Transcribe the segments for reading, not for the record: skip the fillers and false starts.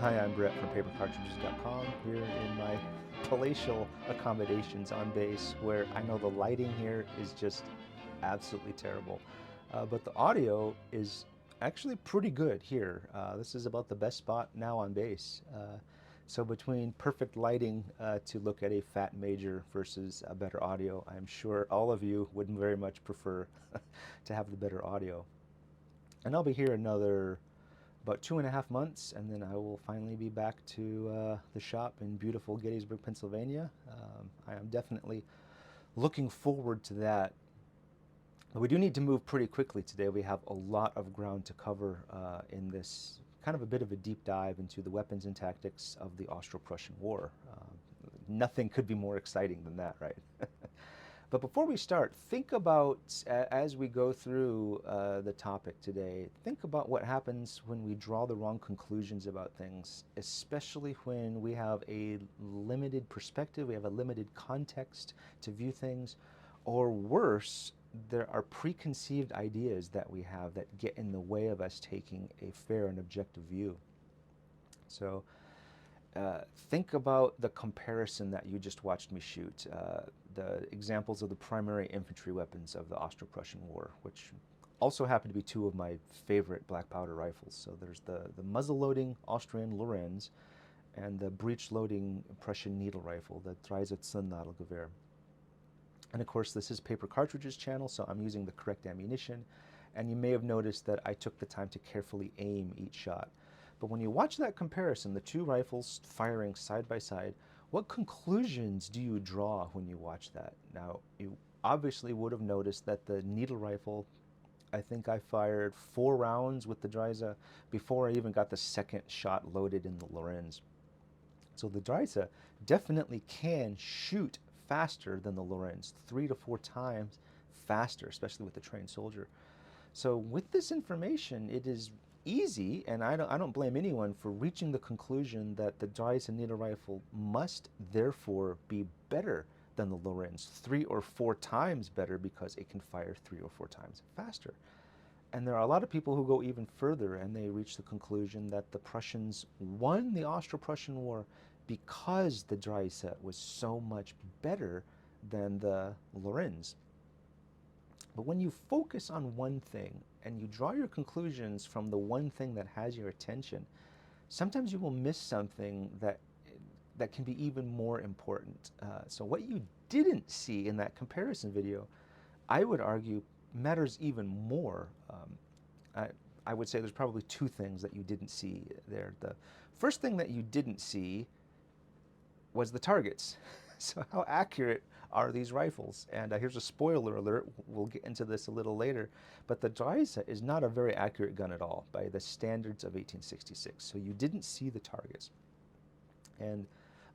Hi, I'm Brett from papercartridges.com here in my palatial accommodations on base where I know the lighting here is just absolutely terrible. But the audio is actually pretty good here. This is about the best spot now on base. So between perfect lighting to look at a fat major versus a better audio, I'm sure all of you would very much prefer to have the better audio. And I'll be here another about 2.5 months, and then I will finally be back to the shop in beautiful Gettysburg, Pennsylvania. I am definitely looking forward to that. But we do need to move pretty quickly today. We have a lot of ground to cover in this kind of a bit of a deep dive into the weapons and tactics of the Austro-Prussian War. Nothing could be more exciting than that, right? But before we start, think about, as we go through the topic today, think about what happens when we draw the wrong conclusions about things, especially when we have a limited perspective, we have a limited context to view things, or worse, there are preconceived ideas that we have that get in the way of us taking a fair and objective view. So think about the comparison that you just watched me shoot, the examples of the primary infantry weapons of the Austro-Prussian War, which also happen to be two of my favorite black powder rifles. So there's the muzzle-loading Austrian Lorenz and the breech-loading Prussian needle rifle, the Dreyse Zündnadelgewehr. And of course, this is Paper Cartridges channel, so I'm using the correct ammunition. And you may have noticed that I took the time to carefully aim each shot. But when you watch that comparison, the two rifles firing side by side, what conclusions do you draw when you watch that? Now, you obviously would have noticed that the needle rifle, I think I fired 4 rounds with the Dreyse before I even got the second shot loaded in the Lorenz. So the Dreyse definitely can shoot faster than the Lorenz, 3 to 4 times faster, especially with the trained soldier. So with this information, it is easy, and I don't blame anyone for reaching the conclusion that the Dreyse needle rifle must therefore be better than the Lorenz, 3 or 4 times better because it can fire 3 or 4 times faster. And there are a lot of people who go even further and they reach the conclusion that the Prussians won the Austro-Prussian War because the Dreyse was so much better than the Lorenz. But when you focus on one thing and you draw your conclusions from the one thing that has your attention, sometimes you will miss something that can be even more important. So what you didn't see in that comparison video, I would argue, matters even more. I would say there's probably 2 things that you didn't see there. The first thing that you didn't see was the targets. So how accurate are these rifles? And here's a spoiler alert, we'll get into this a little later, but the Dreyse is not a very accurate gun at all by the standards of 1866, so you didn't see the targets. And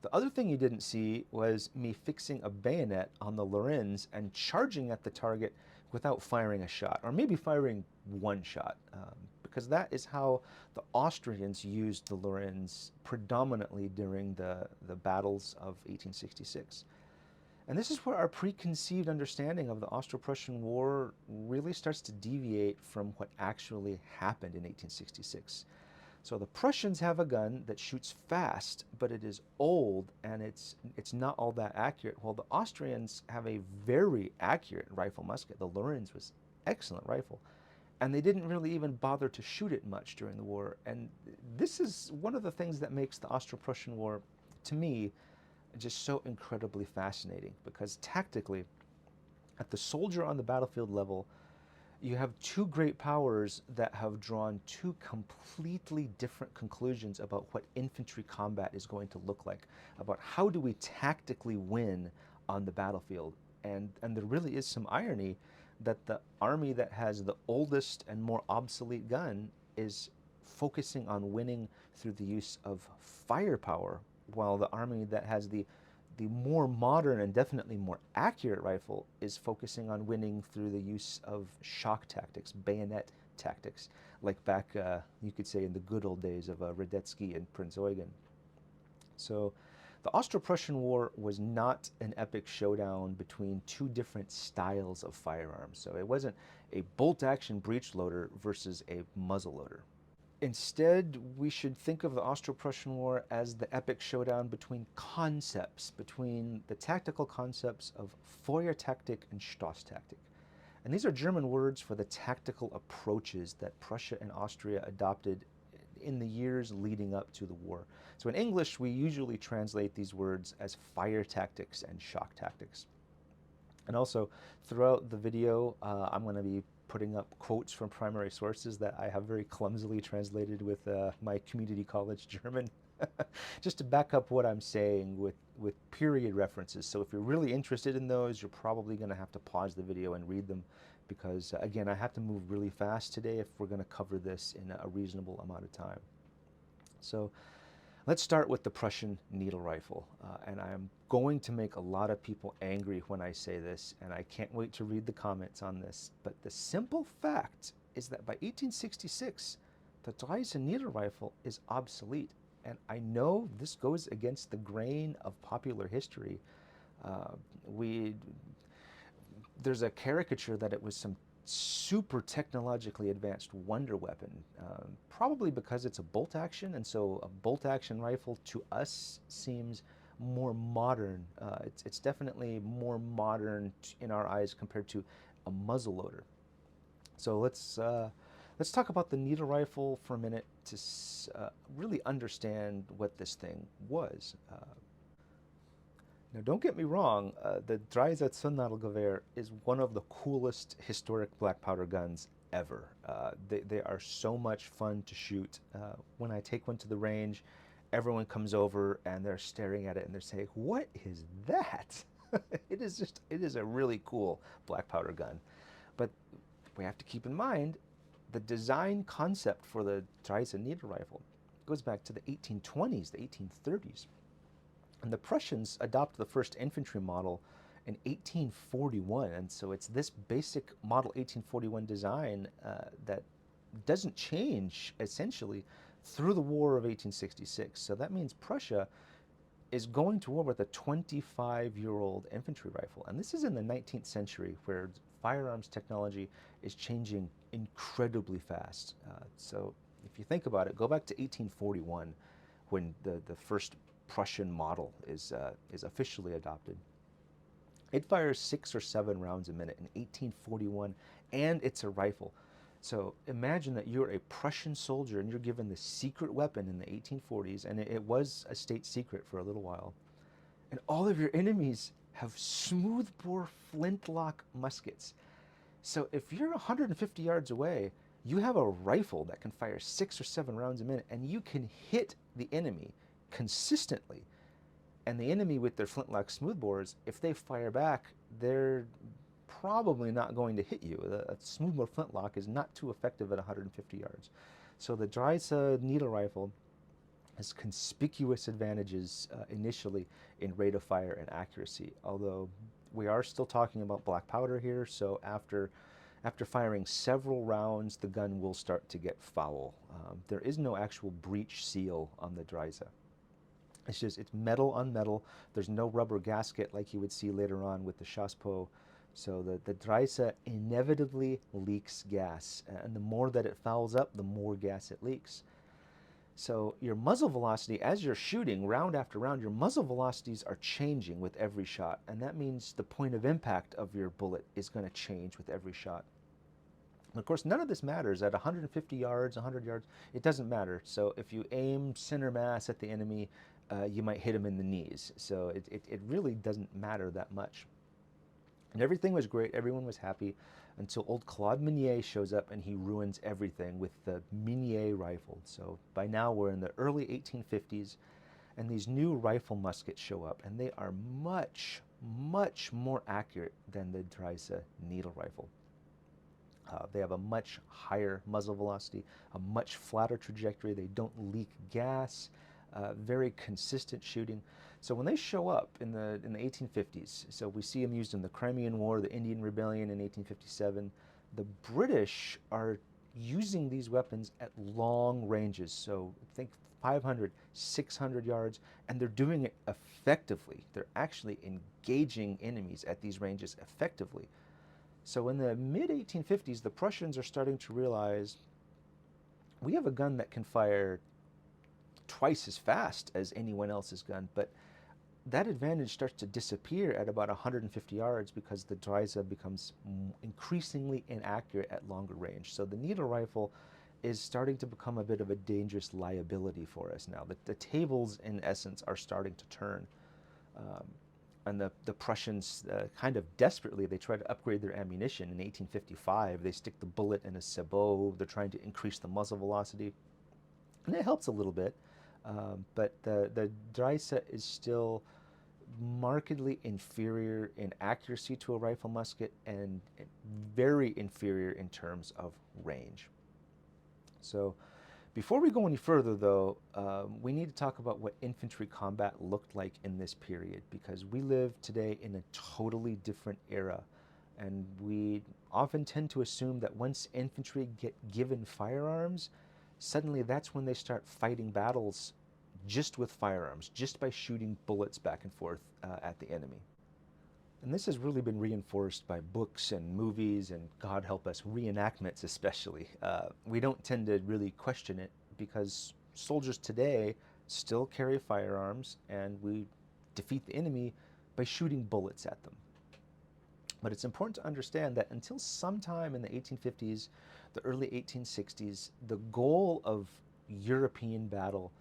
the other thing you didn't see was me fixing a bayonet on the Lorenz and charging at the target without firing a shot, or maybe firing 1 shot, because that is how the Austrians used the Lorenz predominantly during the battles of 1866. And this is where our preconceived understanding of the Austro-Prussian War really starts to deviate from what actually happened in 1866. So the Prussians have a gun that shoots fast, but it is old and it's not all that accurate. While the Austrians have a very accurate rifle musket. The Lorenz was an excellent rifle. And they didn't really even bother to shoot it much during the war. And this is one of the things that makes the Austro-Prussian War, to me, just so incredibly fascinating. Because tactically, at the soldier on the battlefield level, you have 2 great powers that have drawn 2 completely different conclusions about what infantry combat is going to look like, about how do we tactically win on the battlefield. And there really is some irony that the army that has the oldest and more obsolete gun is focusing on winning through the use of firepower, while the army that has the more modern and definitely more accurate rifle is focusing on winning through the use of shock tactics, bayonet tactics, like back, you could say, in the good old days of Radetzky and Prince Eugen. So the Austro-Prussian War was not an epic showdown between 2 different styles of firearms. So it wasn't a bolt-action breech loader versus a muzzle loader. Instead, we should think of the Austro-Prussian War as the epic showdown between concepts, between the tactical concepts of Feuertaktik and Stoßtaktik. And these are German words for the tactical approaches that Prussia and Austria adopted in the years leading up to the war. So in English, we usually translate these words as fire tactics and shock tactics. And also, throughout the video, I'm going to be putting up quotes from primary sources that I have very clumsily translated with my community college German, just to back up what I'm saying with period references. So if you're really interested in those, you're probably going to have to pause the video and read them, because again, I have to move really fast today if we're going to cover this in a reasonable amount of time. So let's start with the Prussian needle rifle, and I'm going to make a lot of people angry when I say this, and I can't wait to read the comments on this, but the simple fact is that by 1866, the Dreyse needle rifle is obsolete. And I know this goes against the grain of popular history. There's a caricature that it was some super technologically advanced wonder weapon, probably because it's a bolt action, and so a bolt action rifle to us seems more modern. It's definitely more modern in our eyes compared to a muzzle loader. So let's talk about the needle rifle for a minute to really understand what this thing was. Now, don't get me wrong, the Dreyse Zündnadelgewehr is one of the coolest historic black powder guns ever. They are so much fun to shoot. When I take one to the range, everyone comes over and they're staring at it and they're saying, "What is that?" It is a really cool black powder gun. But we have to keep in mind the design concept for the Dreyse needle rifle goes back to the 1820s, the 1830s. And the Prussians adopted the first infantry model in 1841, and so it's this basic model 1841 design that doesn't change essentially through the War of 1866. So that means Prussia is going to war with a 25-year-old infantry rifle, and this is in the 19th century where firearms technology is changing incredibly fast. So if you think about it, go back to 1841 when the first Prussian model is officially adopted. It fires 6 or 7 rounds a minute in 1841, and it's a rifle. So imagine that you're a Prussian soldier and you're given the secret weapon in the 1840s, and it was a state secret for a little while. And all of your enemies have smoothbore flintlock muskets. So if you're 150 yards away, you have a rifle that can fire 6 or 7 rounds a minute, and you can hit the enemy consistently. And the enemy with their flintlock smoothbores, if they fire back, they're probably not going to hit you. A smoothbore flintlock is not too effective at 150 yards. So the Dreyse needle rifle has conspicuous advantages initially in rate of fire and accuracy, although we are still talking about black powder here, so after firing several rounds, the gun will start to get foul. There is no actual breech seal on the Dreyse. It's metal on metal. There's no rubber gasket like you would see later on with the Chassepot. So the Dreyse inevitably leaks gas, and the more that it fouls up, the more gas it leaks. So your muzzle velocity, as you're shooting round after round, your muzzle velocities are changing with every shot, and that means the point of impact of your bullet is going to change with every shot. And of course, none of this matters at 150 yards, 100 yards. It doesn't matter. So if you aim center mass at the enemy, you might hit him in the knees. So it really doesn't matter that much. And everything was great. Everyone was happy until old Claude Minier shows up and he ruins everything with the Minier rifle. So by now we're in the early 1850s, and these new rifle muskets show up, and they are much, much more accurate than the Dreyse needle rifle. They have a much higher muzzle velocity, a much flatter trajectory. They don't leak gas. Very consistent shooting. So when they show up in the 1850s, so we see them used in the Crimean War, the Indian Rebellion in 1857, the British are using these weapons at long ranges. So think 500, 600 yards, and they're doing it effectively. They're actually engaging enemies at these ranges effectively. So in the mid-1850s, the Prussians are starting to realize we have a gun that can fire twice as fast as anyone else's gun, but that advantage starts to disappear at about 150 yards because the Dreyse becomes increasingly inaccurate at longer range. So the needle rifle is starting to become a bit of a dangerous liability for us now. The tables, in essence, are starting to turn. And the Prussians, kind of desperately, they try to upgrade their ammunition. In 1855, they stick the bullet in a sabot. They're trying to increase the muzzle velocity. And it helps a little bit. But the Dreyse is still markedly inferior in accuracy to a rifle musket and very inferior in terms of range. So before we go any further, though, we need to talk about what infantry combat looked like in this period, because we live today in a totally different era. And we often tend to assume that once infantry get given firearms, suddenly that's when they start fighting battles just with firearms, just by shooting bullets back and forth at the enemy. And this has really been reinforced by books and movies and, God help us, reenactments especially. We don't tend to really question it because soldiers today still carry firearms and we defeat the enemy by shooting bullets at them. But it's important to understand that until sometime in the 1850s, the early 1860s, the goal of European battle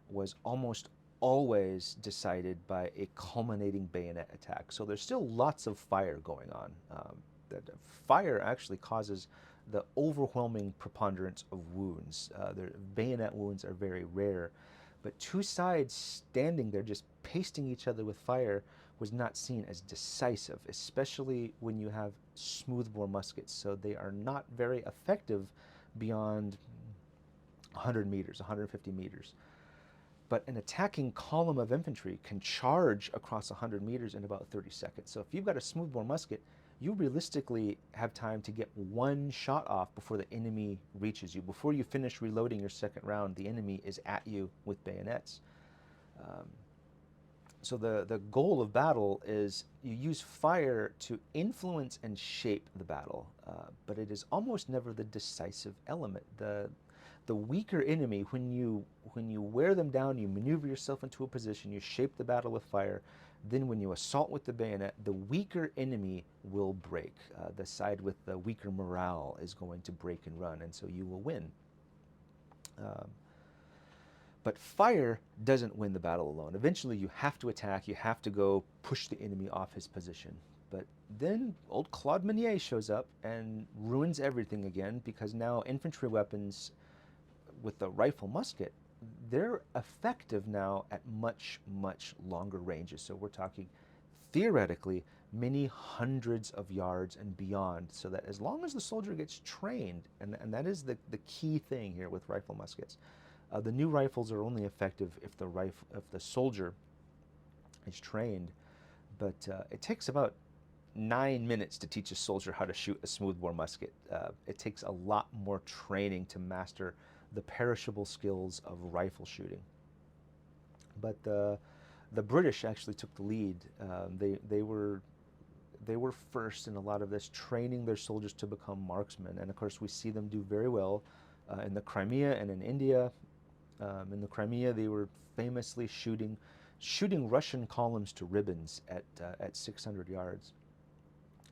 was almost always decided by a culminating bayonet attack. So there's still lots of fire going on. The fire actually causes the overwhelming preponderance of wounds. The bayonet wounds are very rare, but two sides standing there just pasting each other with fire was not seen as decisive, especially when you have smoothbore muskets. So they are not very effective beyond 100 meters, 150 meters. But an attacking column of infantry can charge across 100 meters in about 30 seconds. So if you've got a smoothbore musket, you realistically have time to get one shot off before the enemy reaches you. Before you finish reloading your second round, the enemy is at you with bayonets. So the goal of battle is you use fire to influence and shape the battle, but it is almost never the decisive element. The weaker enemy, when you wear them down, you maneuver yourself into a position, you shape the battle with fire, then when you assault with the bayonet, the weaker enemy will break. The side with the weaker morale is going to break and run, and so you will win. But fire doesn't win the battle alone. Eventually you have to attack, you have to go push the enemy off his position. But then old Claude Meunier shows up and ruins everything again, because now infantry weapons with the rifle musket, they're effective now at much, much longer ranges. So we're talking theoretically many hundreds of yards and beyond, so that as long as the soldier gets trained, and that is the key thing here with rifle muskets, the new rifles are only effective if the soldier is trained, but it takes about 9 minutes to teach a soldier how to shoot a smoothbore musket. It takes a lot more training to master the perishable skills of rifle shooting. But the British actually took the lead. They were first in a lot of this, training their soldiers to become marksmen, and of course we see them do very well in the Crimea and in India. In the Crimea, they were famously shooting Russian columns to ribbons at 600 yards.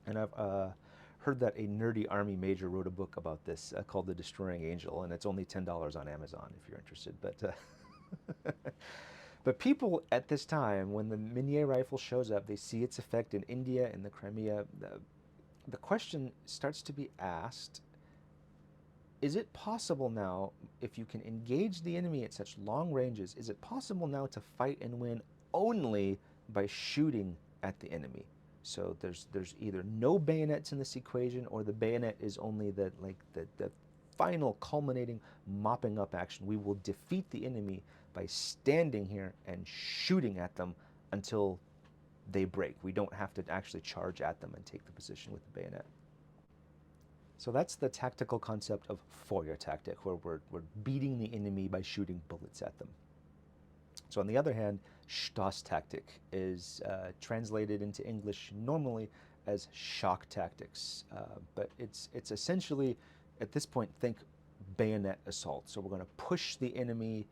And I've heard that a nerdy army major wrote a book about this called The Destroying Angel, and it's only $10 on Amazon if you're interested. But people at this time, when the Meunier rifle shows up, they see its effect in India, in the Crimea. The question starts to be asked, is it possible now, if you can engage the enemy at such long ranges, is it possible now to fight and win only by shooting at the enemy? So there's either no bayonets in this equation, or the bayonet is only the final culminating mopping up action. We will defeat the enemy by standing here and shooting at them until they break. We don't have to actually charge at them and take the position with the bayonet. So that's the tactical concept of Feuertaktik, where we're beating the enemy by shooting bullets at them. So on the other hand, Stoßtaktik is translated into English normally as shock tactics, but it's essentially, at this point, think bayonet assault. So we're going to push the enemy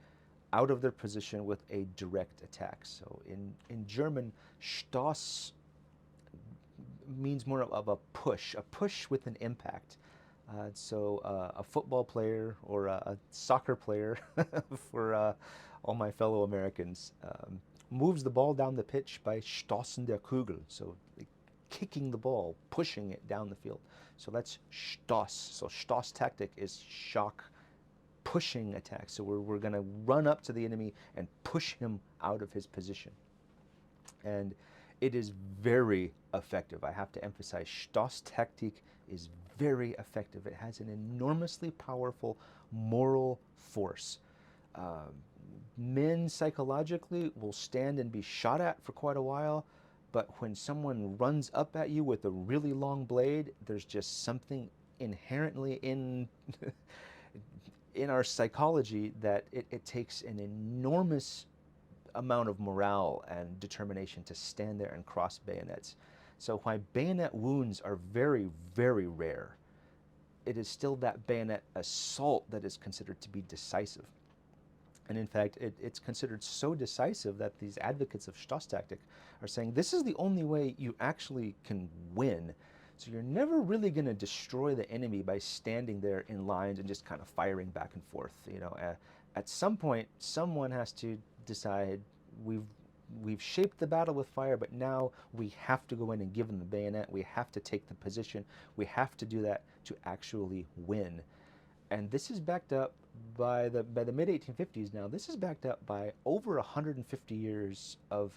out of their position with a direct attack. So in German, Stoss means more of a push with an impact. A football player or a soccer player for all my fellow Americans moves the ball down the pitch by stossen der Kugel, so kicking the ball, pushing it down the field. So that's Stoss. So Stoss tactic is shock, pushing attack. So we're going to run up to the enemy and push him out of his position. And it is very effective. I have to emphasize, Stoss tactic is very effective. It has an enormously powerful moral force. Men psychologically will stand and be shot at for quite a while, but when someone runs up at you with a really long blade, there's just something inherently in our psychology that it takes an enormous amount of morale and determination to stand there and cross bayonets. So while bayonet wounds are very, very rare, it is still that bayonet assault that is considered to be decisive. And in fact, it's considered so decisive that these advocates of Stoss tactic are saying this is the only way you actually can win. So you're never really going to destroy the enemy by standing there in lines and just kind of firing back and forth. You know, at some point, someone has to decide we've shaped the battle with fire, but now we have to go in and give them the bayonet. We have to take the position. We have to do that to actually win. And this is backed up by the mid-1850s now. This is backed up by over 150 years of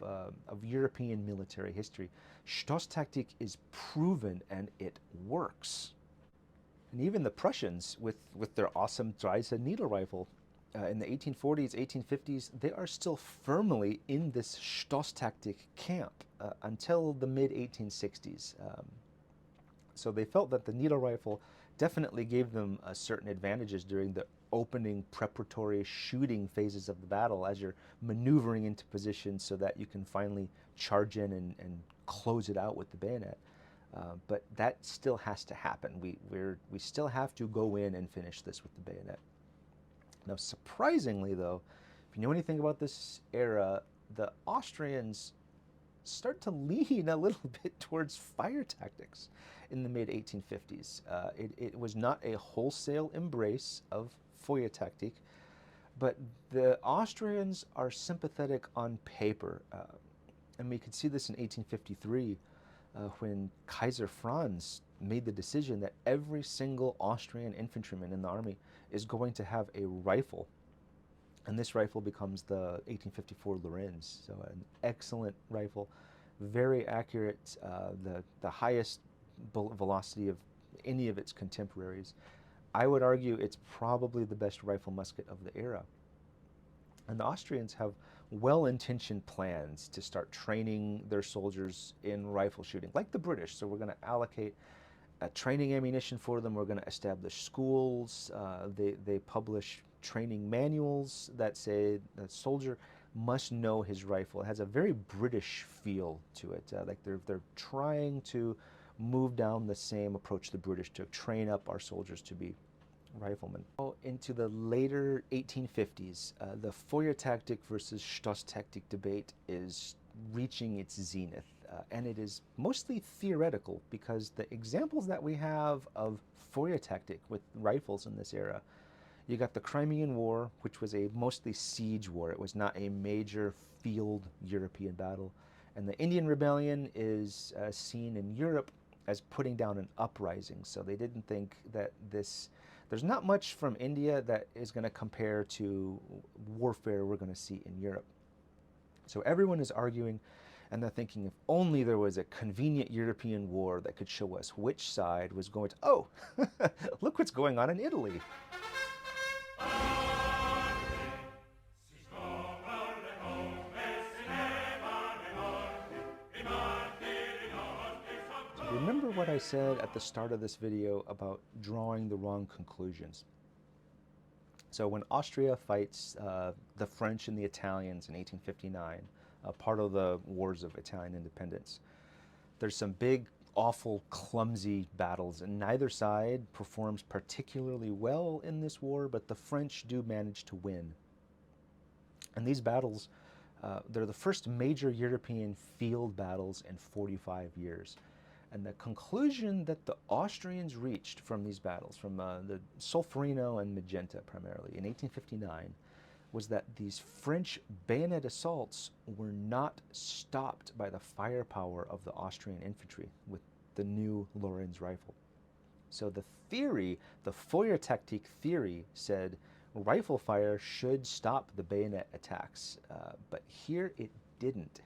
European military history. Stoss tactic is proven and it works. And even the Prussians, with their awesome Dreyse needle rifle, in the 1840s, 1850s, they are still firmly in this Stoss tactic camp until the mid-1860s. So they felt that the needle rifle definitely gave them certain advantages during the opening preparatory shooting phases of the battle as you're maneuvering into position so that you can finally charge in and close it out with the bayonet. But that still has to happen. We still have to go in and finish this with the bayonet. Now, surprisingly, though, if you know anything about this era, the Austrians start to lean a little bit towards fire tactics in the mid-1850s. It was not a wholesale embrace of Feuertaktik, but the Austrians are sympathetic on paper. And we could see this in 1853 when Kaiser Franz made the decision that every single Austrian infantryman in the army is going to have a rifle. And this rifle becomes the 1854 Lorenz. So an excellent rifle, very accurate, the highest bullet velocity of any of its contemporaries. I would argue it's probably the best rifle musket of the era. And the Austrians have well-intentioned plans to start training their soldiers in rifle shooting, like the British. So we're going to allocate training ammunition for them. We're going to establish schools. They publish training manuals that say the soldier must know his rifle. It has a very British feel to it. Like they're trying to move down the same approach the British took, train up our soldiers to be riflemen. Into the later 1850s, the Feuertaktik versus Stoss tactic debate is reaching its zenith. And it is mostly theoretical because the examples that we have of Feuertaktik with rifles in this era, you got the Crimean War, which was a mostly siege war. It was not a major field European battle. And the Indian Rebellion is seen in Europe as putting down an uprising. So they didn't think that there's not much from India that is going to compare to warfare we're going to see in Europe. So everyone is arguing, and they're thinking if only there was a convenient European war that could show us which side was going to, oh, look what's going on in Italy. Remember what I said at the start of this video about drawing the wrong conclusions. So when Austria fights the French and the Italians in 1859, part of the wars of Italian independence, there's some big awful, clumsy battles, and neither side performs particularly well in this war, but the French do manage to win. And these battles, they're the first major European field battles in 45 years. And the conclusion that the Austrians reached from these battles, from the Solferino and Magenta primarily, in 1859, was that these French bayonet assaults were not stopped by the firepower of the Austrian infantry with the new Lorenz rifle. So the theory, the Feuertaktik theory, said rifle fire should stop the bayonet attacks, but here it didn't.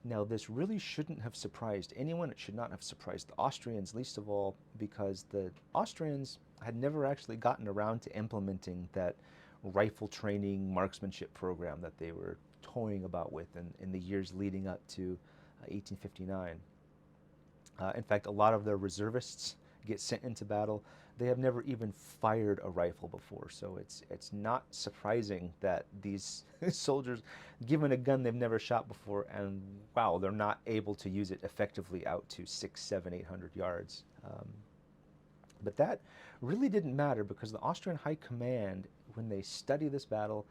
Now, this really shouldn't have surprised anyone. It should not have surprised the Austrians, least of all because the Austrians had never actually gotten around to implementing that rifle training marksmanship program that they were toying about with in the years leading up to 1859. In fact, a lot of their reservists get sent into battle. They have never even fired a rifle before, so it's not surprising that these soldiers, given a gun they've never shot before, and wow, they're not able to use it effectively out to 600, 700, 800 yards. But that really didn't matter because the Austrian High Command, when they study this battle,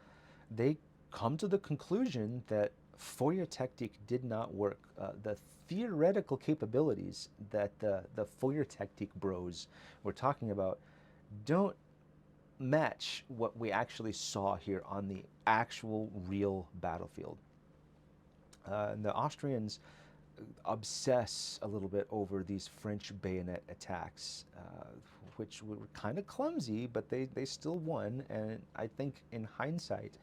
they come to the conclusion that Feuertaktik did not work. The theoretical capabilities that the Feuertaktik bros were talking about don't match what we actually saw here on the actual real battlefield. The Austrians obsess a little bit over these French bayonet attacks, which were kind of clumsy, but they still won. And I think in hindsight,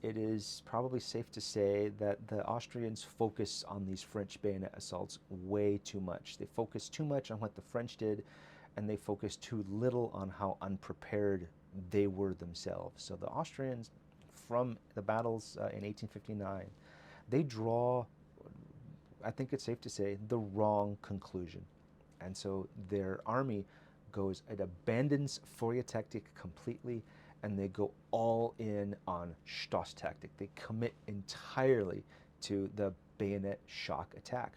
it is probably safe to say that the Austrians focus on these French bayonet assaults way too much. They focus too much on what the French did, and they focus too little on how unprepared they were themselves. So the Austrians, from the battles in 1859, they draw, I think it's safe to say, the wrong conclusion. And so their army it abandons Feuertaktik completely, and they go all in on Stoßtaktik. They commit entirely to the bayonet shock attack.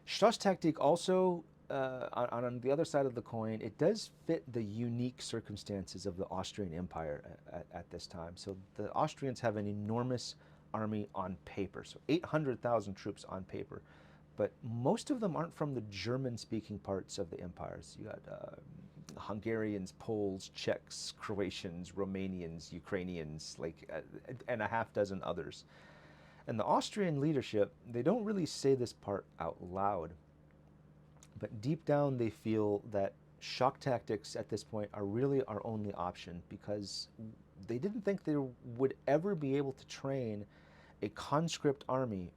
Stoßtaktik also, on the other side of the coin, it does fit the unique circumstances of the Austrian Empire at this time. So the Austrians have an enormous army on paper, so 800,000 troops on paper. But most of them aren't from the German-speaking parts of the empires. You got Hungarians, Poles, Czechs, Croatians, Romanians, Ukrainians, and a half dozen others. And the Austrian leadership, they don't really say this part out loud, but deep down they feel that shock tactics at this point are really our only option, because they didn't think they would ever be able to train a conscript army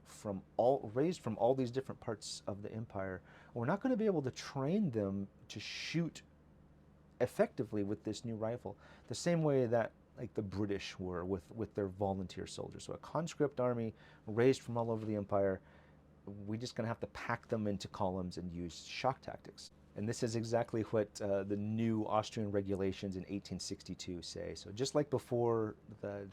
raised from all these different parts of the empire. We're not going to be able to train them to shoot effectively with this new rifle, the same way that the British were with their volunteer soldiers. So a conscript army raised from all over the empire, we're just going to have to pack them into columns and use shock tactics. And this is exactly what the new Austrian regulations in 1862 say. So just like before, the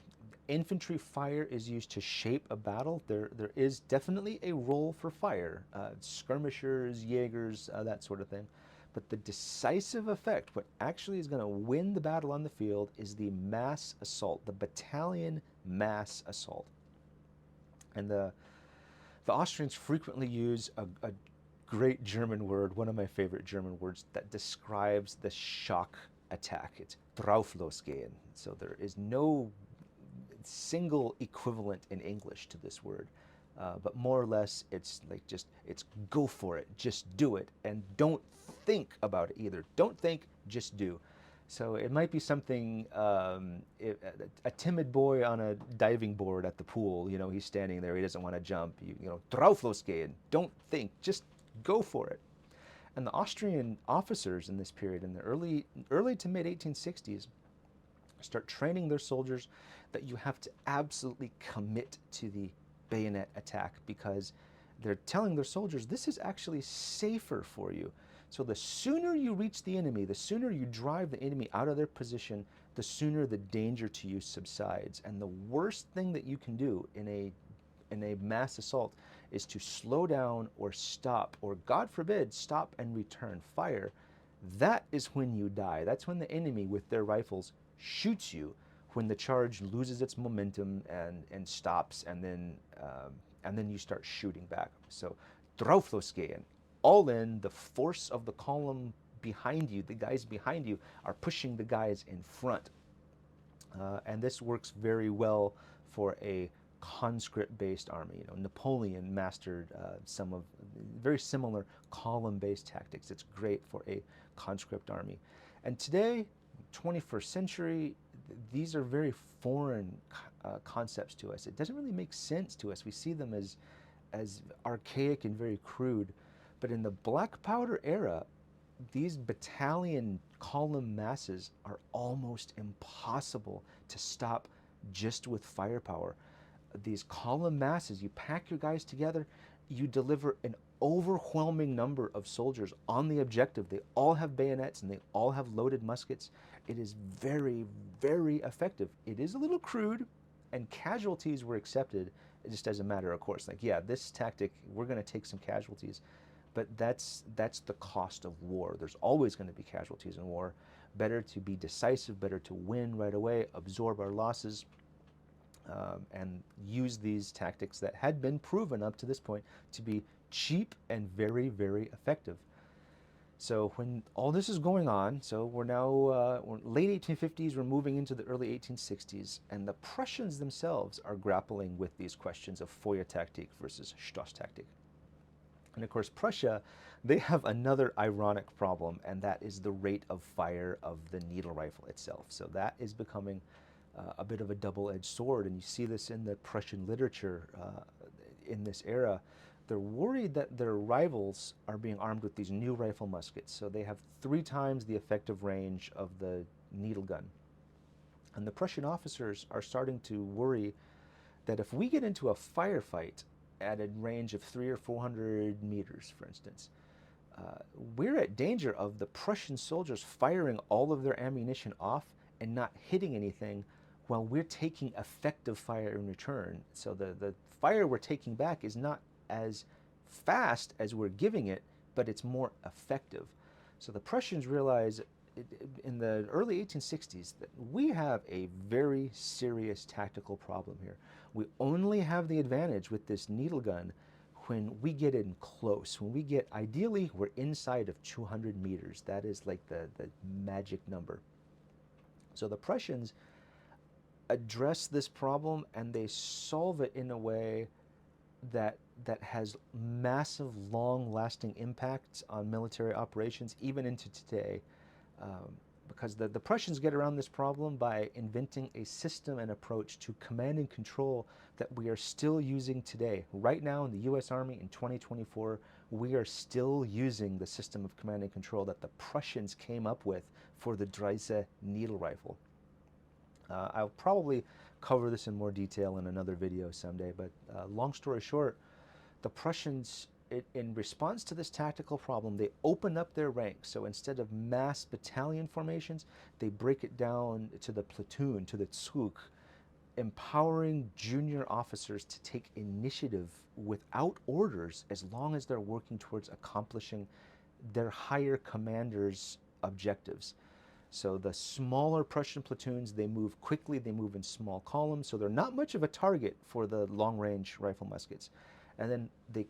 infantry fire is used to shape a battle. There is definitely a role for fire, skirmishers, Jaegers, that sort of thing. But the decisive effect, what actually is going to win the battle on the field, is the mass assault, the battalion mass assault. And the Austrians frequently use a great German word, one of my favorite German words, that describes the shock attack. It's drauflosgehen. So there is no single equivalent in English to this word, but more or less it's it's go for it, just do it, and don't think about it either. Don't think, just do. So it might be something, a timid boy on a diving board at the pool, he's standing there, he doesn't want to jump, drauflosgehen, don't think, just go for it. And the Austrian officers in this period, in the early to mid 1860s, start training their soldiers that you have to absolutely commit to the bayonet attack, because they're telling their soldiers this is actually safer for you. So the sooner you reach the enemy, the sooner you drive the enemy out of their position, the sooner the danger to you subsides. And the worst thing that you can do in a mass assault is to slow down or stop, or God forbid, stop and return fire, that is when you die. That's when the enemy with their rifles shoots you, when the charge loses its momentum and stops, and then you start shooting back. So drauflosgehen, all in, the force of the column behind you, the guys behind you are pushing the guys in front. And this works very well for a conscript-based army. You know, Napoleon mastered some of very similar column-based tactics. It's great for a conscript army. And today, 21st century, these are very foreign concepts to us. It doesn't really make sense to us. We see them as archaic and very crude. But in the black powder era, these battalion column masses are almost impossible to stop just with firepower. These column masses, you pack your guys together, you deliver an overwhelming number of soldiers on the objective. They all have bayonets and they all have loaded muskets. It is very, very effective. It is a little crude, and casualties were accepted just as a matter of course. Like, yeah, this tactic, we're going to take some casualties. But that's the cost of war. There's always going to be casualties in war. Better to be decisive, better to win right away, absorb our losses, and use these tactics that had been proven up to this point to be cheap and very, very effective. So when all this is going on, so we're now we're late 1850s, we're moving into the early 1860s, and the Prussians themselves are grappling with these questions of Feuertaktik versus Stoßtaktik. And of course, Prussia, they have another ironic problem, and that is the rate of fire of the needle rifle itself. So that is becoming a bit of a double-edged sword, and you see this in the Prussian literature in this era. They're worried that their rivals are being armed with these new rifle muskets. So they have 3 times the effective range of the needle gun. And the Prussian officers are starting to worry that if we get into a firefight at a range of 300 or 400 meters, for instance, we're at danger of the Prussian soldiers firing all of their ammunition off and not hitting anything while we're taking effective fire in return. So the fire we're taking back is not as fast as we're giving it, but it's more effective. So the Prussians realize in the early 1860s that we have a very serious tactical problem here. We only have the advantage with this needle gun when we get in close. When we get, ideally, we're inside of 200 meters. That is like the magic number. So the Prussians address this problem, and they solve it in a way that has massive, long-lasting impacts on military operations, even into today. Because the Prussians get around this problem by inventing a system and approach to command and control that we are still using today. Right now in the US Army in 2024, we are still using the system of command and control that the Prussians came up with for the Dreyse needle rifle. I'll probably cover this in more detail in another video someday, but long story short, the Prussians, in response to this tactical problem, they open up their ranks. So instead of mass battalion formations, they break it down to the platoon, to the Zug, empowering junior officers to take initiative without orders as long as they're working towards accomplishing their higher commanders' objectives. So the smaller Prussian platoons, they move quickly, they move in small columns, so they're not much of a target for the long-range rifle muskets. And then they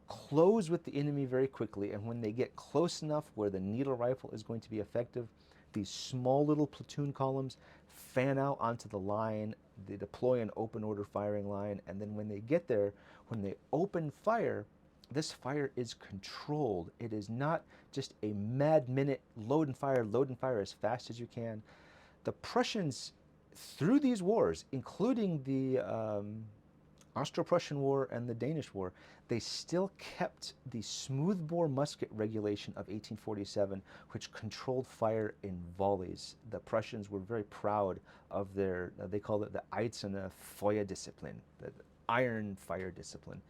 close with the enemy very quickly, and when they get close enough where the needle rifle is going to be effective, these small little platoon columns fan out onto the line, they deploy an open order firing line, and then when they get there, when they open fire, this fire is controlled. It is not just a mad minute load and fire as fast as you can. The Prussians, through these wars, including the Austro-Prussian War and the Danish War, they still kept the smoothbore musket regulation of 1847, which controlled fire in volleys. The Prussians were very proud of their, they called it the Eiserne Feuerdisziplin, the iron fire discipline.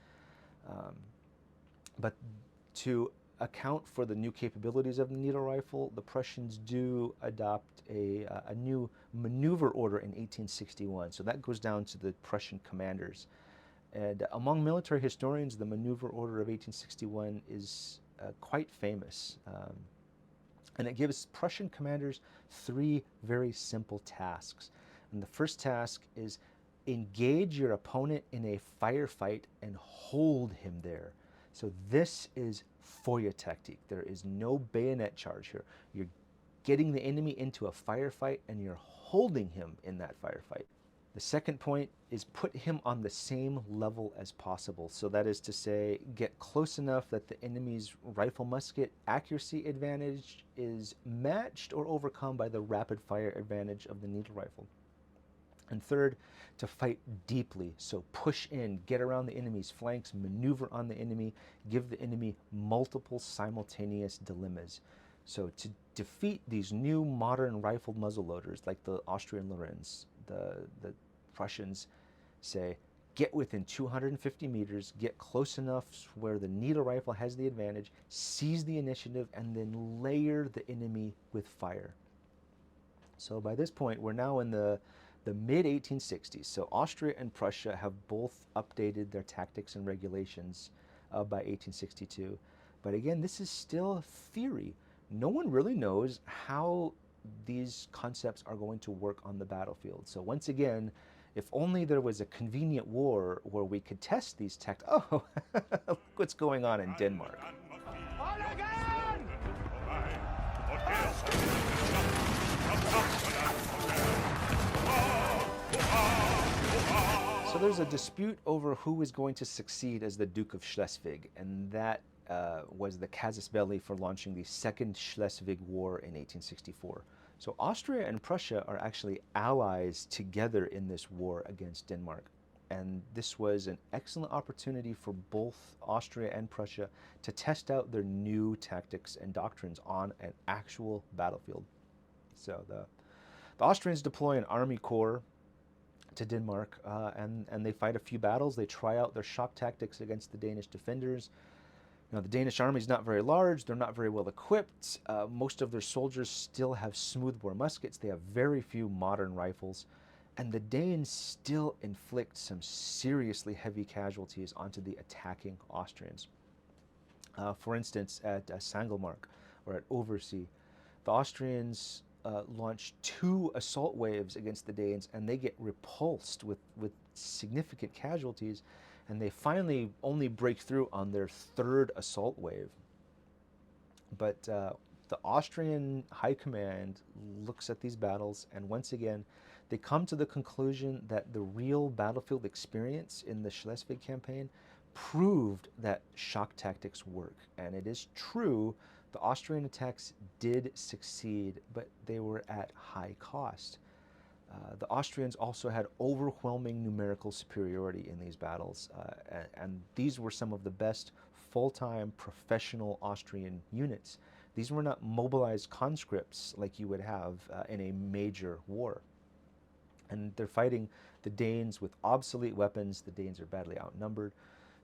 But to account for the new capabilities of the needle rifle, the Prussians do adopt a new maneuver order in 1861. So that goes down to the Prussian commanders. And among military historians, the maneuver order of 1861 is quite famous. And it gives Prussian commanders three very simple tasks. And the first task is engage your opponent in a firefight and hold him there. So this is Feuertaktik. There is no bayonet charge here. You're getting the enemy into a firefight and you're holding him in that firefight. The second point is put him on the same level as possible. So that is to say, get close enough that the enemy's rifle musket accuracy advantage is matched or overcome by the rapid fire advantage of the needle rifle. And third, to fight deeply. So push in, get around the enemy's flanks, maneuver on the enemy, give the enemy multiple simultaneous dilemmas. So to defeat these new modern rifled muzzleloaders like the Austrian Lorenz, the Prussians say, get within 250 meters, get close enough where the needle rifle has the advantage, seize the initiative, and then layer the enemy with fire. So by this point, we're now in the mid-1860s. So Austria and Prussia have both updated their tactics and regulations by 1862. But again, this is still theory. No one really knows how these concepts are going to work on the battlefield. So once again, if only there was a convenient war where we could test these tactics. Oh, look what's going on in Denmark. So there's a dispute over who is going to succeed as the Duke of Schleswig, and that was the casus belli for launching the Second Schleswig War in 1864. So Austria and Prussia are actually allies together in this war against Denmark. And this was an excellent opportunity for both Austria and Prussia to test out their new tactics and doctrines on an actual battlefield. So the Austrians deploy an army corps to Denmark, and they fight a few battles. They try out their shock tactics against the Danish defenders. Now, the Danish army is not very large. They're not very well equipped. Most of their soldiers still have smoothbore muskets. They have very few modern rifles. And the Danes still inflict some seriously heavy casualties onto the attacking Austrians. For instance, at Sangelmark or at Oversee, the Austrians launch 2 assault waves against the Danes, and they get repulsed with significant casualties. And they finally only break through on their 3rd assault wave. But the Austrian high command looks at these battles, and once again, they come to the conclusion that the real battlefield experience in the Schleswig campaign proved that shock tactics work. And it is true, the Austrian attacks did succeed, but they were at high cost. The Austrians also had overwhelming numerical superiority in these battles, and these were some of the best full-time professional Austrian units. These were not mobilized conscripts like you would have in a major war. And they're fighting the Danes with obsolete weapons. The Danes are badly outnumbered.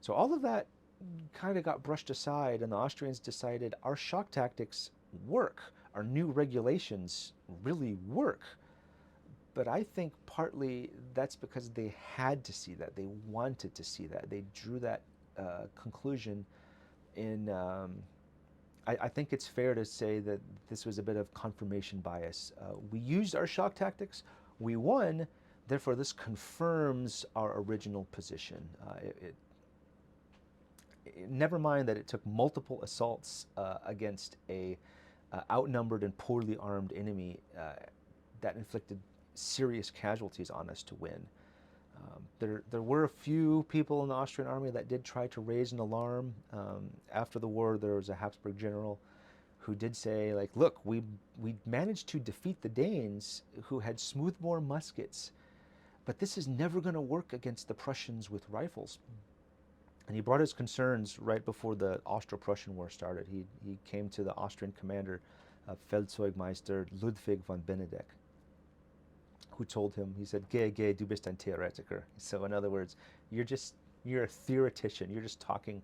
So all of that kind of got brushed aside, and the Austrians decided our shock tactics work. Our new regulations really work. But I think partly that's because they had to see that. They wanted to see that. They drew that conclusion in, I think it's fair to say that this was a bit of confirmation bias. We used our shock tactics, we won, therefore this confirms our original position. Never mind that it took multiple assaults against a outnumbered and poorly armed enemy that inflicted serious casualties on us to win. There were a few people in the Austrian army that did try to raise an alarm. After the war, there was a Habsburg general who did say, like, look, we managed to defeat the Danes who had smoothbore muskets, but this is never going to work against the Prussians with rifles. And he brought his concerns right before the Austro-Prussian War started. He came to the Austrian commander, Feldzeugmeister Ludwig von Benedek, who told him, he said, Geh, du bist ein Theoretiker. So in other words, you're a theoretician. You're just talking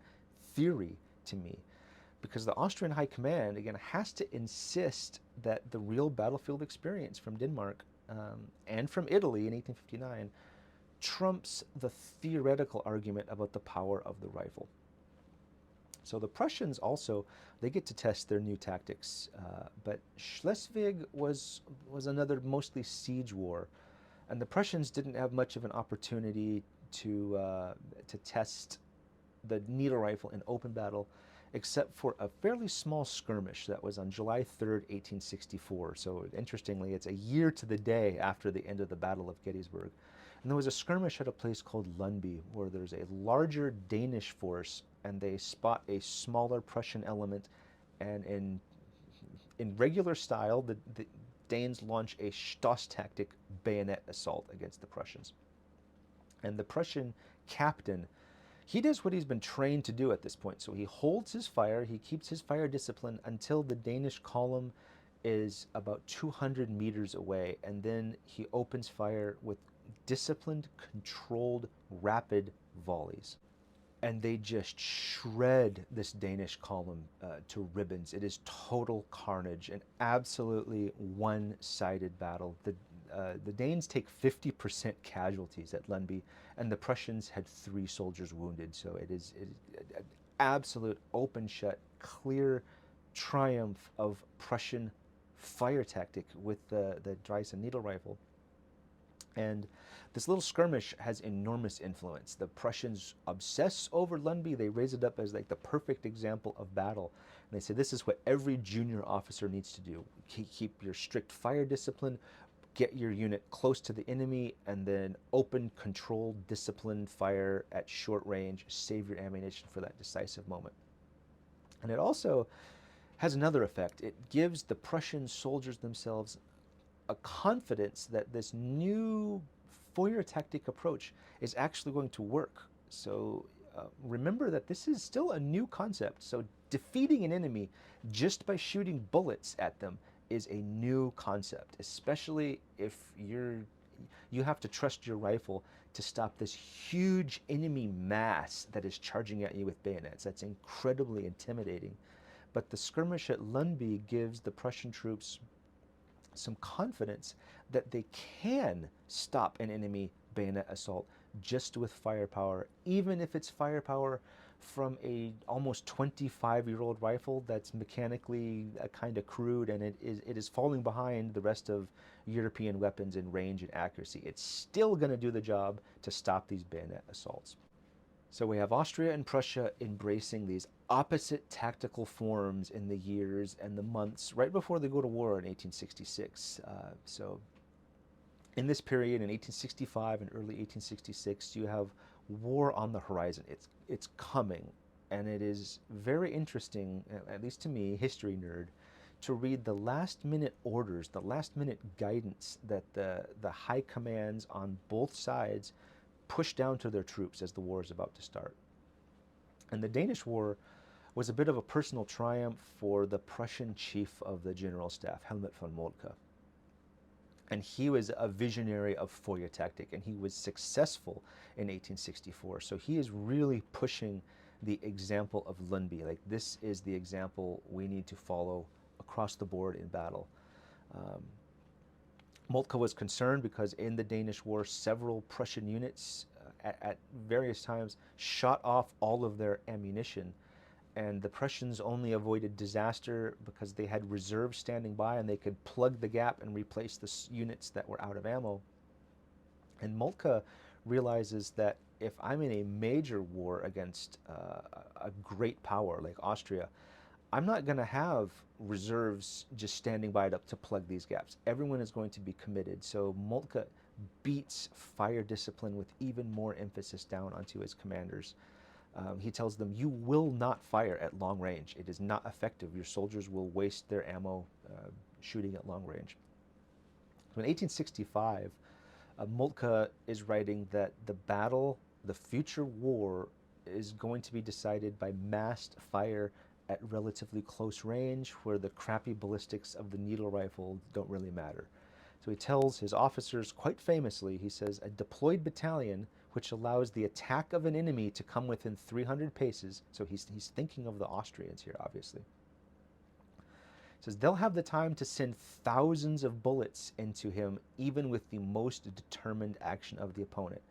theory to me. Because the Austrian high command, again, has to insist that the real battlefield experience from Denmark and from Italy in 1859 trumps the theoretical argument about the power of the rifle. So the Prussians also, they get to test their new tactics, but Schleswig was another mostly siege war, and the Prussians didn't have much of an opportunity to test the needle rifle in open battle, except for a fairly small skirmish that was on July 3rd, 1864. So interestingly, it's a year to the day after the end of the Battle of Gettysburg. And there was a skirmish at a place called Lundby, where there's a larger Danish force, and they spot a smaller Prussian element, and in regular style, the Danes launch a Stoss-tactic bayonet assault against the Prussians. And the Prussian captain, he does what he's been trained to do at this point. So he holds his fire, he keeps his fire discipline until the Danish column is about 200 meters away, and then he opens fire with disciplined, controlled, rapid volleys. And they just shred this Danish column to ribbons. It is total carnage, an absolutely one-sided battle. The Danes take 50% casualties at Lundby, and the Prussians had 3 soldiers wounded. So it is an absolute open-shut, clear triumph of Prussian fire tactic with the Dreyse needle rifle. And this little skirmish has enormous influence. The Prussians obsess over Lundby. They raise it up as like the perfect example of battle. And they say this is what every junior officer needs to do. Keep your strict fire discipline, get your unit close to the enemy, and then open, controlled, disciplined fire at short range. Save your ammunition for that decisive moment. And it also has another effect. It gives the Prussian soldiers themselves a confidence that this new feuer tactic approach is actually going to work. So remember that this is still a new concept. So defeating an enemy just by shooting bullets at them is a new concept, especially if you have to trust your rifle to stop this huge enemy mass that is charging at you with bayonets. That's incredibly intimidating. But the skirmish at Lundby gives the Prussian troops some confidence that they can stop an enemy bayonet assault just with firepower, even if it's firepower from a almost 25-year-old rifle that's mechanically kind of crude, and it is falling behind the rest of European weapons in range and accuracy. It's still going to do the job to stop these bayonet assaults. So we have Austria and Prussia embracing these opposite tactical forms in the years and the months right before they go to war in 1866. So in this period, in 1865 and early 1866, you have war on the horizon. It's coming, and it is very interesting, at least to me, history nerd, to read the last-minute orders, the last-minute guidance that the high commands on both sides push down to their troops as the war is about to start. And the Danish War was a bit of a personal triumph for the Prussian chief of the general staff, Helmut von Moltke. And he was a visionary of feuer tactic, and he was successful in 1864. So he is really pushing the example of Lundby. Like, this is the example we need to follow across the board in battle. Moltke was concerned because in the Danish War, several Prussian units at various times shot off all of their ammunition, and the Prussians only avoided disaster because they had reserves standing by and they could plug the gap and replace the units that were out of ammo. And Moltke realizes that if I'm in a major war against a great power like Austria, I'm not going to have reserves just standing by to plug these gaps. Everyone is going to be committed. So Moltke beats fire discipline with even more emphasis down onto his commanders. He tells them, you will not fire at long range. It is not effective. Your soldiers will waste their ammo shooting at long range. So in 1865, Moltke is writing that the future war, is going to be decided by massed fire at relatively close range, where the crappy ballistics of the needle rifle don't really matter. So he tells his officers, quite famously, he says, a deployed battalion which allows the attack of an enemy to come within 300 paces, so he's thinking of the Austrians here, obviously. He says they'll have the time to send thousands of bullets into him, even with the most determined action of the opponent.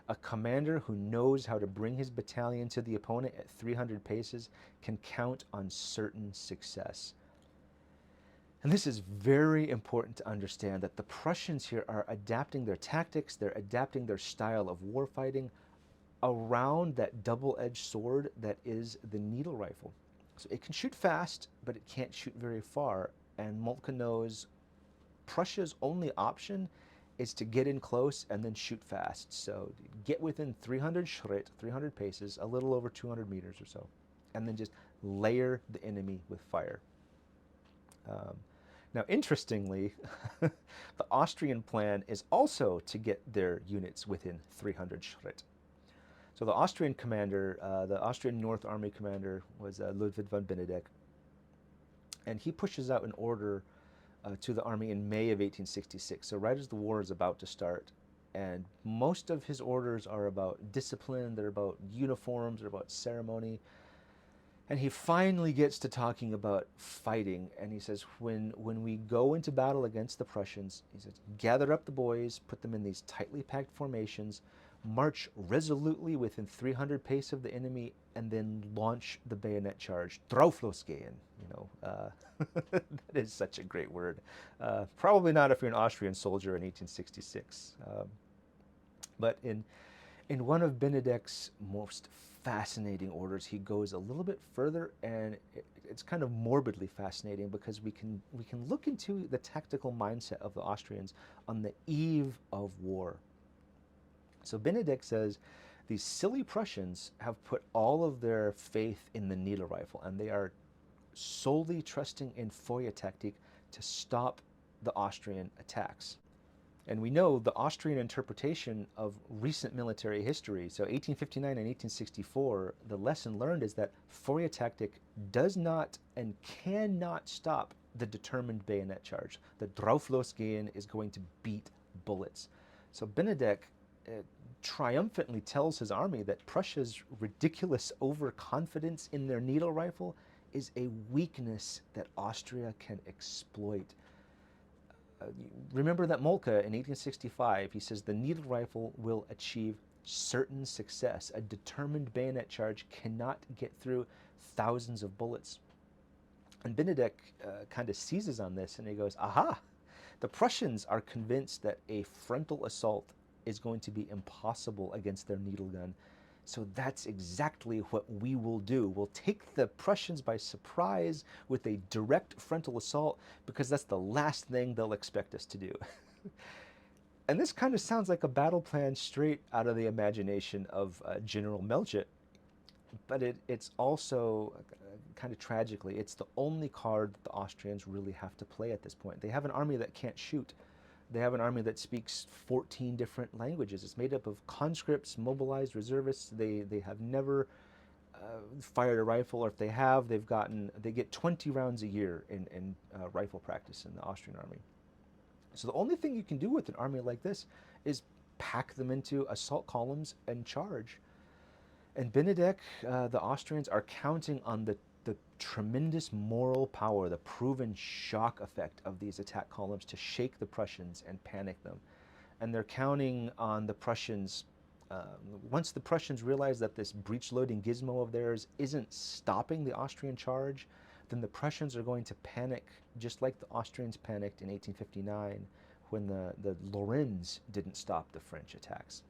A commander who knows how to bring his battalion to the opponent at 300 paces can count on certain success. And this is very important to understand, that the Prussians here are adapting their tactics, they're adapting their style of warfighting around that double-edged sword that is the needle rifle. So it can shoot fast, but it can't shoot very far. And Moltke knows Prussia's only option is to get in close and then shoot fast. So get within 300 Schritt, 300 paces, a little over 200 meters or so, and then just layer the enemy with fire. Now, interestingly, the Austrian plan is also to get their units within 300 Schritt. So the Austrian commander, the Austrian North Army commander, was Ludwig von Benedek, and he pushes out an order to the army in May of 1866, so right as the war is about to start. And most of his orders are about discipline, they're about uniforms, they're about ceremony. And he finally gets to talking about fighting, and he says, when we go into battle against the Prussians, he says, gather up the boys, put them in these tightly packed formations, march resolutely within 300 pace of the enemy, and then launch the bayonet charge. Drauflosgehen, that is such a great word. Probably not if you're an Austrian soldier in 1866. But in one of Benedek's most fascinating orders, he goes a little bit further, and it's kind of morbidly fascinating, because we can look into the tactical mindset of the Austrians on the eve of war. So Benedek says these silly Prussians have put all of their faith in the needle rifle, and they are solely trusting in Feuertaktik to stop the Austrian attacks. And we know the Austrian interpretation of recent military history, so 1859 and 1864, the lesson learned is that Feuertaktik does not and cannot stop the determined bayonet charge. The Drauflosgehen is going to beat bullets. So Benedek triumphantly tells his army that Prussia's ridiculous overconfidence in their needle rifle is a weakness that Austria can exploit. Remember that Moltke in 1865, he says the needle rifle will achieve certain success. A determined bayonet charge cannot get through thousands of bullets. And Benedek kind of seizes on this, and he goes, aha, the Prussians are convinced that a frontal assault is going to be impossible against their needle gun. So that's exactly what we will do. We'll take the Prussians by surprise with a direct frontal assault, because that's the last thing they'll expect us to do. And this kind of sounds like a battle plan straight out of the imagination of General Melchett. But it's also, kind of tragically, it's the only card that the Austrians really have to play at this point. They have an army that can't shoot. They have an army that speaks 14 different languages. It's made up of conscripts, mobilized reservists. They have never fired a rifle, or if they have, they get 20 rounds a year in rifle practice in the Austrian army. So the only thing you can do with an army like this is pack them into assault columns and charge. And Benedek, the Austrians are counting on the tremendous moral power, the proven shock effect of these attack columns to shake the Prussians and panic them. And they're counting on the Prussians, once the Prussians realize that this breech-loading gizmo of theirs isn't stopping the Austrian charge, then the Prussians are going to panic, just like the Austrians panicked in 1859 when the Lorraines didn't stop the French attacks.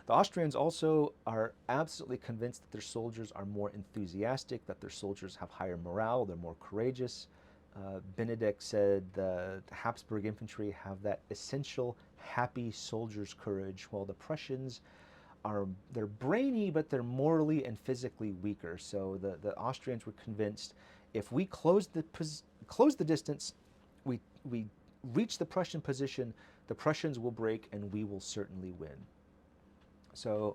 The Austrians also are absolutely convinced that their soldiers are more enthusiastic, that their soldiers have higher morale, they're more courageous. Benedek said the Habsburg infantry have that essential happy soldier's courage, while the Prussians they're brainy, but they're morally and physically weaker. So the Austrians were convinced, if we close the distance, we reach the Prussian position, the Prussians will break and we will certainly win. So,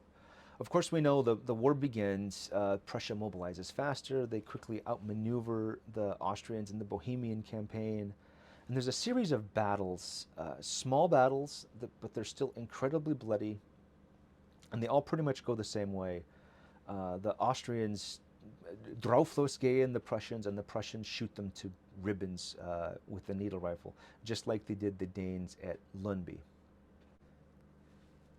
of course, we know the war begins. Prussia mobilizes faster. They quickly outmaneuver the Austrians in the Bohemian campaign. And there's a series of battles, small battles, but they're still incredibly bloody. And they all pretty much go the same way. The Austrians Drauflosgehen the Prussians, and the Prussians shoot them to ribbons with the needle rifle, just like they did the Danes at Lundby.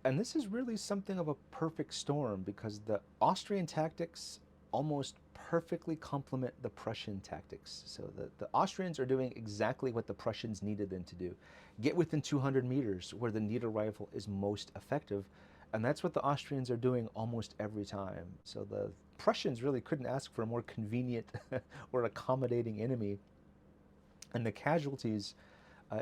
And this is really something of a perfect storm because the Austrian tactics almost perfectly complement the Prussian tactics. So the Austrians are doing exactly what the Prussians needed them to do. Get within 200 meters where the needle rifle is most effective. And that's what the Austrians are doing almost every time. So the Prussians really couldn't ask for a more convenient or accommodating enemy. And the casualties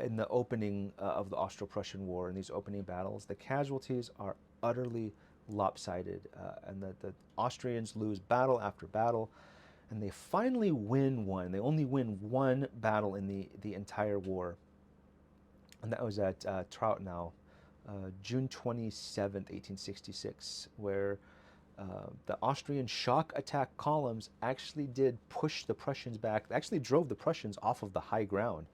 in the opening of the Austro-Prussian War, in these opening battles, the casualties are utterly lopsided, and the Austrians lose battle after battle, and they finally win one. They only win one battle in the entire war, and that was at Trautenau, June 27th, 1866, where the Austrian shock attack columns actually did push the Prussians back. They actually drove the Prussians off of the high ground.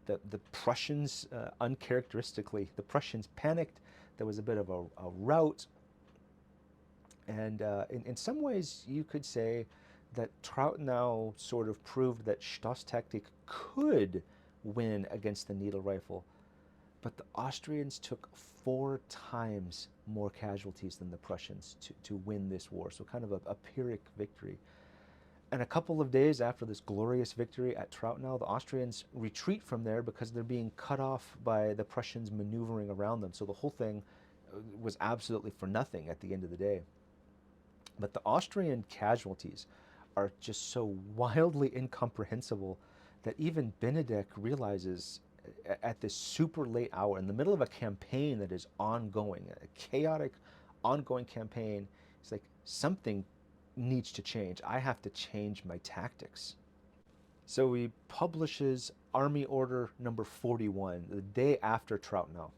The Prussians, uncharacteristically, the Prussians panicked. There was a bit of a rout. And in some ways, you could say that Trautenau sort of proved that Stoßtaktik could win against the needle rifle. But the Austrians took 4 times more casualties than the Prussians to win this war. So kind of a Pyrrhic victory. And a couple of days after this glorious victory at Trautenau, the Austrians retreat from there because they're being cut off by the Prussians maneuvering around them. So the whole thing was absolutely for nothing at the end of the day. But the Austrian casualties are just so wildly incomprehensible that even Benedek realizes at this super late hour, in the middle of a campaign that is ongoing, a chaotic, ongoing campaign, it's like something needs to change. I have to change my tactics. So he publishes Army Order number 41, the day after Trautenau.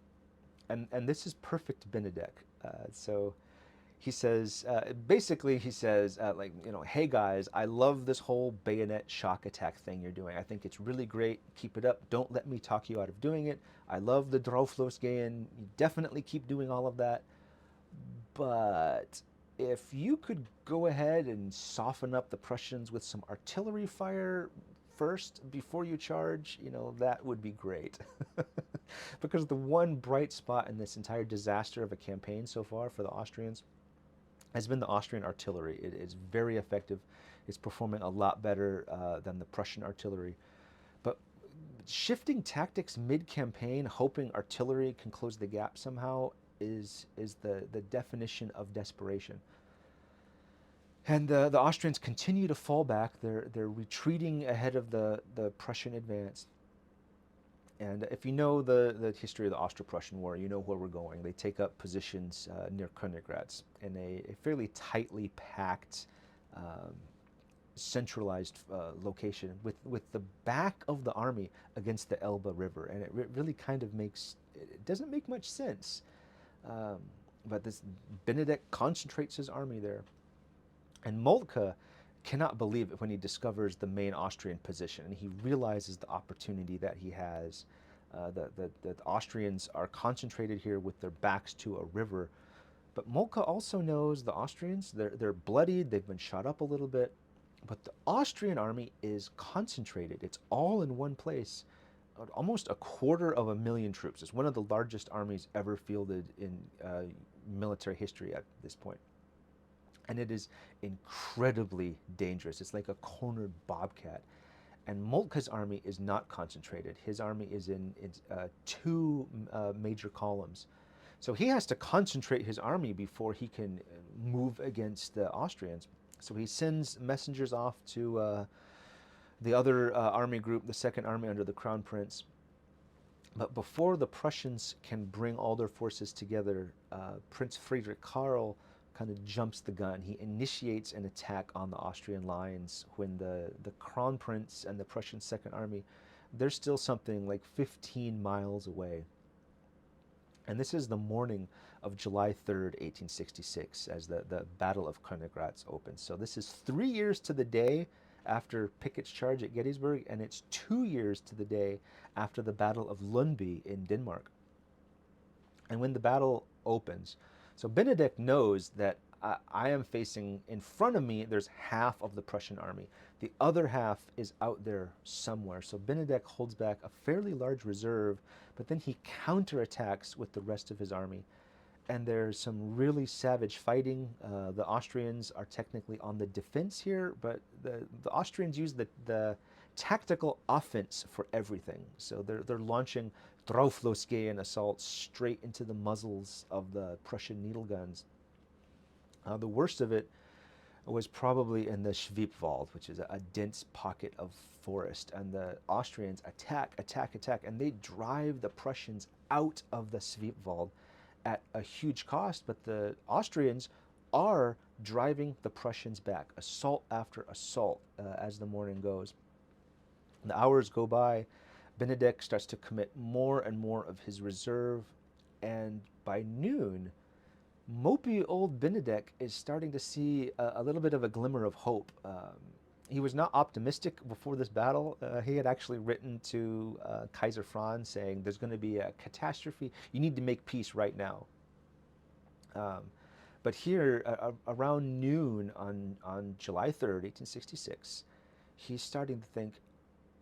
And this is perfect Benedek. So he says, basically he says, like, you know, hey guys, I love this whole bayonet shock attack thing you're doing. I think it's really great. Keep it up. Don't let me talk you out of doing it. I love the Drauflosgehen. You definitely keep doing all of that. But if you could go ahead and soften up the Prussians with some artillery fire first before you charge, you know, that would be great. Because the one bright spot in this entire disaster of a campaign so far for the Austrians has been the Austrian artillery. It is very effective. It's performing a lot better than the Prussian artillery. But shifting tactics mid-campaign, hoping artillery can close the gap somehow, is the definition of desperation. And the Austrians continue to fall back. They're retreating ahead of the Prussian advance. And if you know the history of the Austro-Prussian War, you know where we're going. They take up positions near Königgrätz in a fairly tightly packed, centralized location with the back of the army against the Elbe River. And it really kind of it doesn't make much sense. But this Benedek concentrates his army there. And Moltke cannot believe it when he discovers the main Austrian position, and he realizes the opportunity that he has. The Austrians are concentrated here with their backs to a river, but Moltke also knows the Austrians, they're bloodied, they've been shot up a little bit, but the Austrian army is concentrated. It's all in one place. Almost 250,000 troops. It's one of the largest armies ever fielded in military history at this point. And it is incredibly dangerous. It's like a cornered bobcat. And Moltke's army is not concentrated. His army is in 2 major columns. So he has to concentrate his army before he can move against the Austrians. So he sends messengers off to the other army group, the Second Army under the Crown Prince. But before the Prussians can bring all their forces together, Prince Friedrich Karl kind of jumps the gun. He initiates an attack on the Austrian lines when the Crown Prince and the Prussian Second Army, they're still something like 15 miles away. And this is the morning of July 3rd, 1866, as the Battle of Königgrätz opens. So this is 3 years to the day after Pickett's charge at Gettysburg, and it's 2 years to the day after the Battle of Lundby in Denmark. And when the battle opens, so Benedek knows that I am facing, in front of me, there's half of the Prussian army. The other half is out there somewhere. So Benedek holds back a fairly large reserve, but then he counterattacks with the rest of his army. and there's some really savage fighting. The Austrians are technically on the defense here, but the Austrians use the tactical offense for everything. So they're launching Drauflosgehen assaults straight into the muzzles of the Prussian needle guns. The worst of it was probably in the Schwebwald, which is a dense pocket of forest, and the Austrians attack, and they drive the Prussians out of the Schwebwald at a huge cost, but the Austrians are driving the Prussians back, assault after assault, as the morning goes. The hours go by, Benedek starts to commit more and more of his reserve, and by noon, mopey old Benedek is starting to see a little bit of a glimmer of hope. He was not optimistic before this battle. He had actually written to Kaiser Franz saying there's going to be a catastrophe. You need to make peace right now. But here, around noon on July 3rd, 1866, he's starting to think,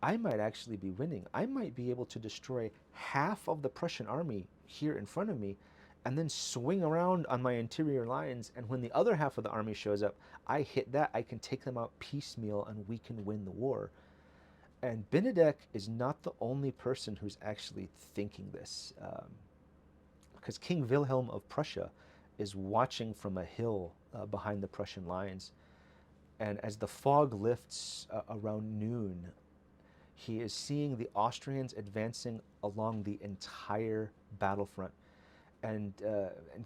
I might actually be winning. I might be able to destroy half of the Prussian army here in front of me and then swing around on my interior lines, and when the other half of the army shows up, I hit that, I can take them out piecemeal, and we can win the war. And Benedek is not the only person who's actually thinking this, because King Wilhelm of Prussia is watching from a hill behind the Prussian lines, and as the fog lifts around noon, he is seeing the Austrians advancing along the entire battlefront. And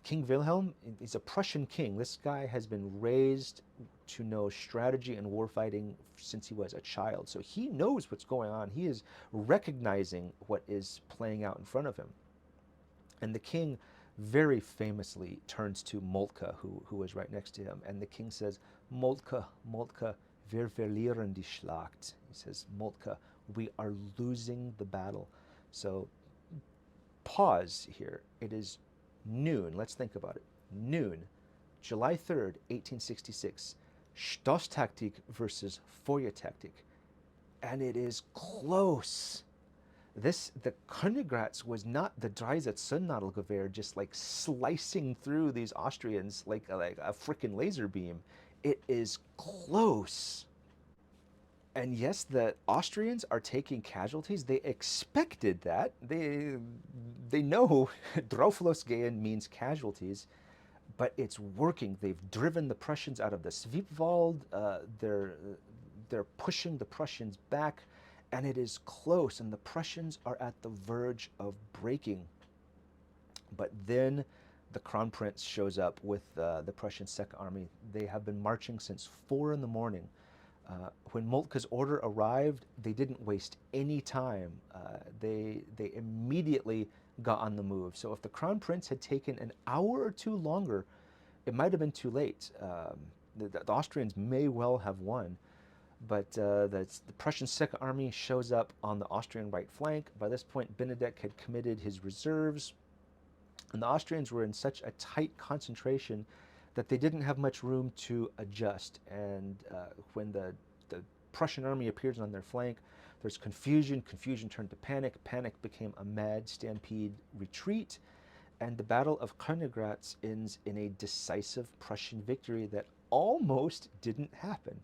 King Wilhelm, he's a Prussian king. This guy has been raised to know strategy and warfighting since he was a child. So he knows what's going on. He is recognizing what is playing out in front of him. And the king very famously turns to Moltke, who is right next to him. And the king says, Moltke, Moltke, wir verlieren die Schlacht. He says, Moltke, we are losing the battle. So pause here. It is noon. Let's think about it. Noon, July 3rd, 1866. Stosstaktik versus Feuertaktik. And it is close. The Königgrätz was not the Dreyse Zündnadelgewehr just like slicing through these Austrians like a freaking laser beam. It is close. And yes, the Austrians are taking casualties. They expected that. They know Drauflosgehen means casualties, but it's working. They've driven the Prussians out of the Schwebwald. They're pushing the Prussians back, and it is close, and the Prussians are at the verge of breaking. But then the Crown Prince shows up with the Prussian Second Army. They have been marching since 4 in the morning. When Moltke's order arrived, they didn't waste any time. They immediately got on the move. So if the Crown Prince had taken an hour or two longer, it might have been too late. The Austrians may well have won, but the Prussian Second Army shows up on the Austrian right flank. By this point, Benedek had committed his reserves, and the Austrians were in such a tight concentration that they didn't have much room to adjust. And when the Prussian army appears on their flank, there's confusion. Confusion turned to panic. Panic became a mad stampede retreat. And the Battle of Königgrätz ends in a decisive Prussian victory that almost didn't happen.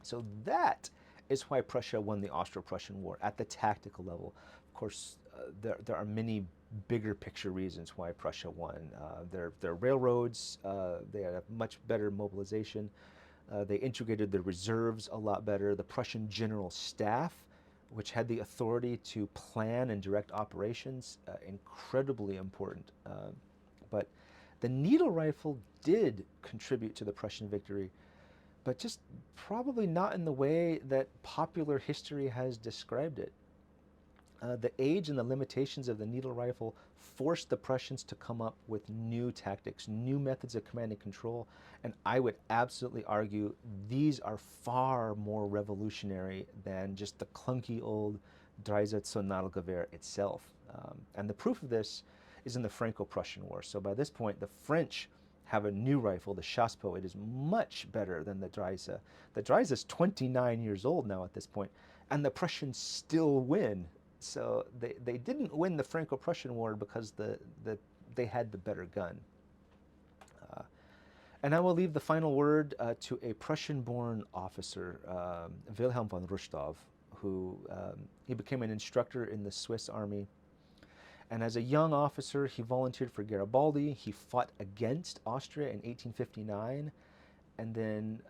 So that is why Prussia won the Austro-Prussian War at the tactical level. Of course, there are many bigger picture reasons why Prussia won. Their railroads, they had a much better mobilization. They integrated their reserves a lot better. The Prussian General Staff, which had the authority to plan and direct operations, incredibly important. But the needle rifle did contribute to the Prussian victory, but just probably not in the way that popular history has described it. The age and the limitations of the needle rifle forced the Prussians to come up with new tactics, new methods of command and control, and I would absolutely argue these are far more revolutionary than just the clunky old Dreyse Zündnadelgewehr itself. And the proof of this is in the Franco-Prussian War. So by this point, the French have a new rifle, the Chassepot. It is much better than the Dreyse. The Dreyse is 29 years old now at this point, and the Prussians still win. So they didn't win the Franco-Prussian War because the they had the better gun. And I will leave the final word to a Prussian-born officer, Wilhelm von Rustov, who he became an instructor in the Swiss army. And as a young officer, he volunteered for Garibaldi. He fought against Austria in 1859. And then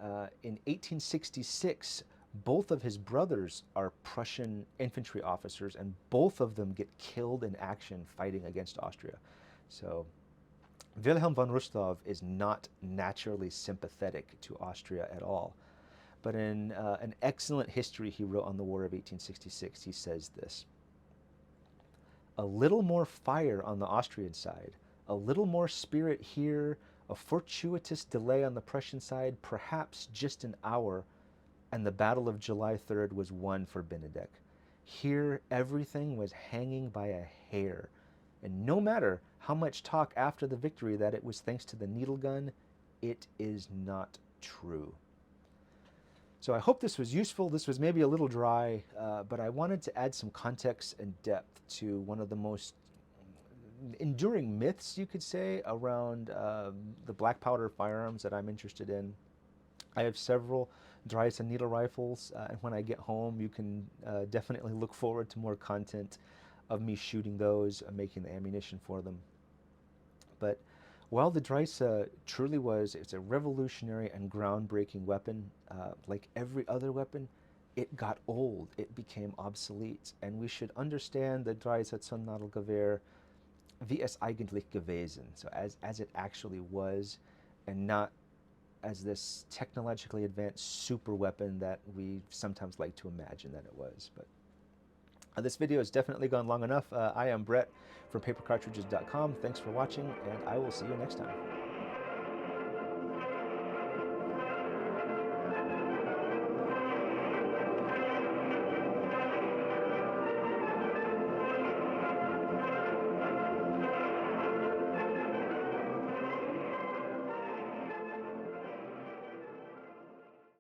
in 1866, both of his brothers are Prussian infantry officers, and both of them get killed in action fighting against Austria. So Wilhelm von Rustov is not naturally sympathetic to Austria at all. But in an excellent history he wrote on the War of 1866, he says this: "A little more fire on the Austrian side, a little more spirit here, a fortuitous delay on the Prussian side, perhaps just an hour, and the Battle of July 3rd was won for Benedek. Here everything was hanging by a hair. And no matter how much talk after the victory that it was thanks to the needle gun, it is not true." So I hope this was useful. This was maybe a little dry, but I wanted to add some context and depth to one of the most enduring myths, you could say, around the black powder firearms that I'm interested in. I have several Dreyse needle rifles, and when I get home, you can definitely look forward to more content of me shooting those and making the ammunition for them. But while the Dreyse truly it's a revolutionary and groundbreaking weapon, like every other weapon, it got old, it became obsolete, and we should understand the Dreyse Zündnadelgewehr wie es eigentlich gewesen, so as it actually was, and not as this technologically advanced super weapon that we sometimes like to imagine that it was. But this video has definitely gone long enough. I am Brett from papercartridges.com. Thanks for watching, and I will see you next time.